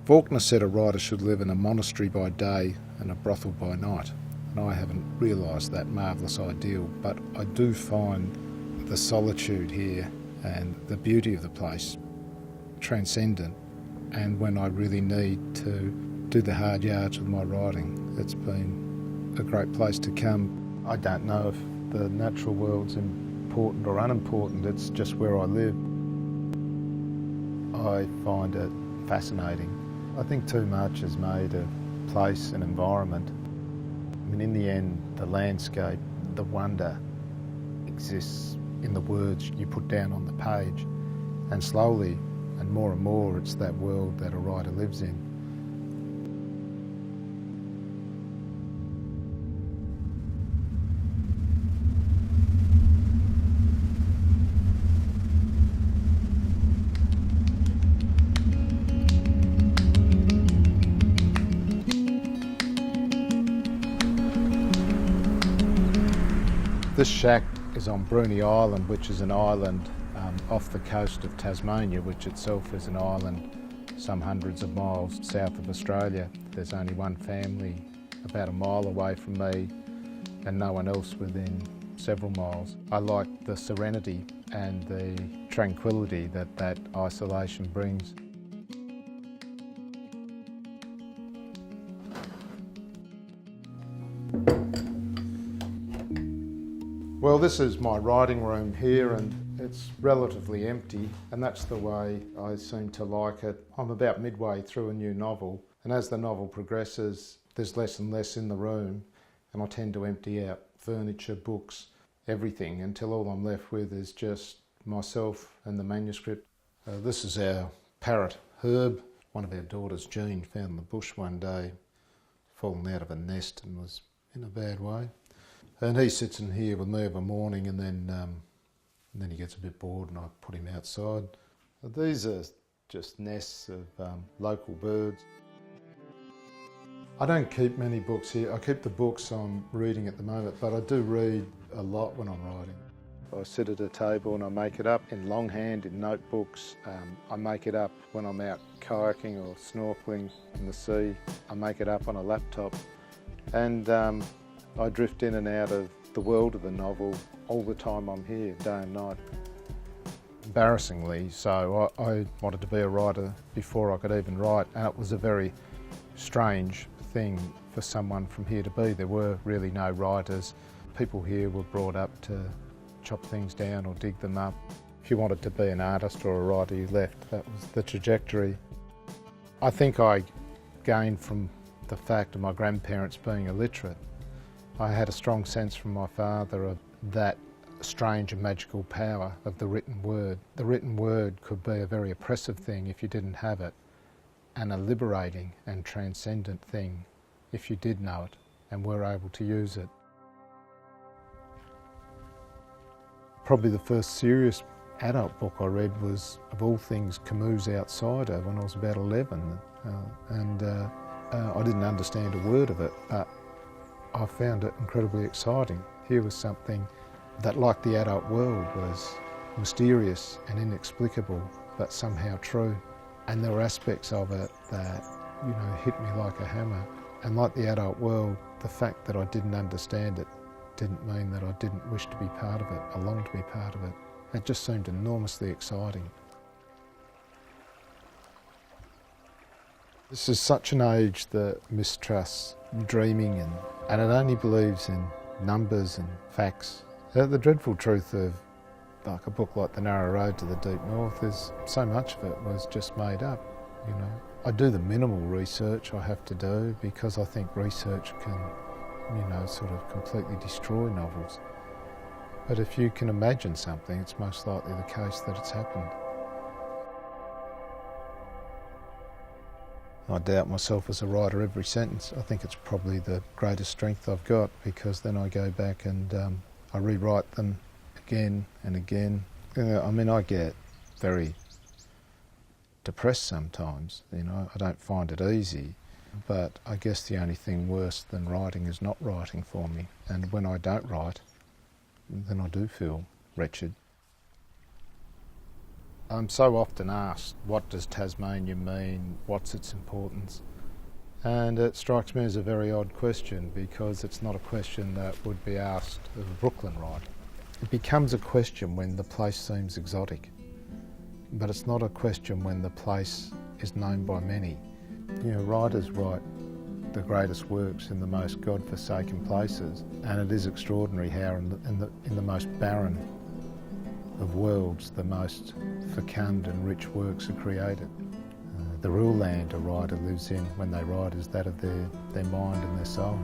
Faulkner said a writer should live in a monastery by day and a brothel by night, and I haven't realised that marvellous ideal, but I do find the solitude here and the beauty of the place transcendent, and when I really need to do the hard yards with my writing, it's been a great place to come. I don't know if the natural world's important or unimportant, it's just where I live. I find it fascinating. I think too much is made of place and environment. I mean, in the end, the landscape, the wonder exists in the words you put down on the page, and slowly and more, it's that world that a writer lives in. This shack is on Bruny Island, which is an island off the coast of Tasmania, which itself is an island some hundreds of miles south of Australia. There's only one family about a mile away from me and no one else within several miles. I like the serenity and the tranquility that isolation brings. Well, this is my writing room here, and it's relatively empty, and that's the way I seem to like it. I'm about midway through a new novel, and as the novel progresses, there's less and less in the room, and I tend to empty out furniture, books, everything, until all I'm left with is just myself and the manuscript. This is our parrot, Herb. One of our daughters, Jean, found in the bush one day, fallen out of a nest and was in a bad way. And he sits in here with me of a morning, and then he gets a bit bored and I put him outside. These are just nests of local birds. I don't keep many books here. I keep the books I'm reading at the moment, but I do read a lot when I'm writing. I sit at a table and I make it up in longhand, in notebooks. I make it up when I'm out kayaking or snorkeling in the sea. I make it up on a laptop. And I drift in and out of the world of the novel all the time I'm here, day and night. Embarrassingly so, I wanted to be a writer before I could even write, and it was a very strange thing for someone from here to be. There were really no writers. People here were brought up to chop things down or dig them up. If you wanted to be an artist or a writer, you left. That was the trajectory. I think I gained from the fact of my grandparents being illiterate. I had a strong sense from my father of that strange and magical power of the written word. The written word could be a very oppressive thing if you didn't have it, and a liberating and transcendent thing if you did know it and were able to use it. Probably the first serious adult book I read was, of all things, Camus' Outsider when I was about 11. I didn't understand a word of it, but I found it incredibly exciting. Here was something that, like the adult world, was mysterious and inexplicable, but somehow true. And there were aspects of it that, hit me like a hammer. And like the adult world, the fact that I didn't understand it didn't mean that I didn't wish to be part of it. I longed to be part of it. It just seemed enormously exciting. This is such an age that mistrusts dreaming and it only believes in numbers and facts. The dreadful truth of a book like The Narrow Road to the Deep North is so much of it was just made up, I do the minimal research I have to do because I think research can, sort of completely destroy novels. But if you can imagine something, it's most likely the case that it's happened. I doubt myself as a writer every sentence. I think it's probably the greatest strength I've got, because then I go back and I rewrite them again and again. I get very depressed sometimes, I don't find it easy, but I guess the only thing worse than writing is not writing for me. And when I don't write, then I do feel wretched. I'm so often asked, what does Tasmania mean? What's its importance? And it strikes me as a very odd question, because it's not a question that would be asked of a Brooklyn rider. It becomes a question when the place seems exotic, but it's not a question when the place is known by many. You know, writers write the greatest works in the most God-forsaken places, and it is extraordinary how in the most barren of worlds the most fecund and rich works are created. The real land a writer lives in when they write is that of their mind and their soul.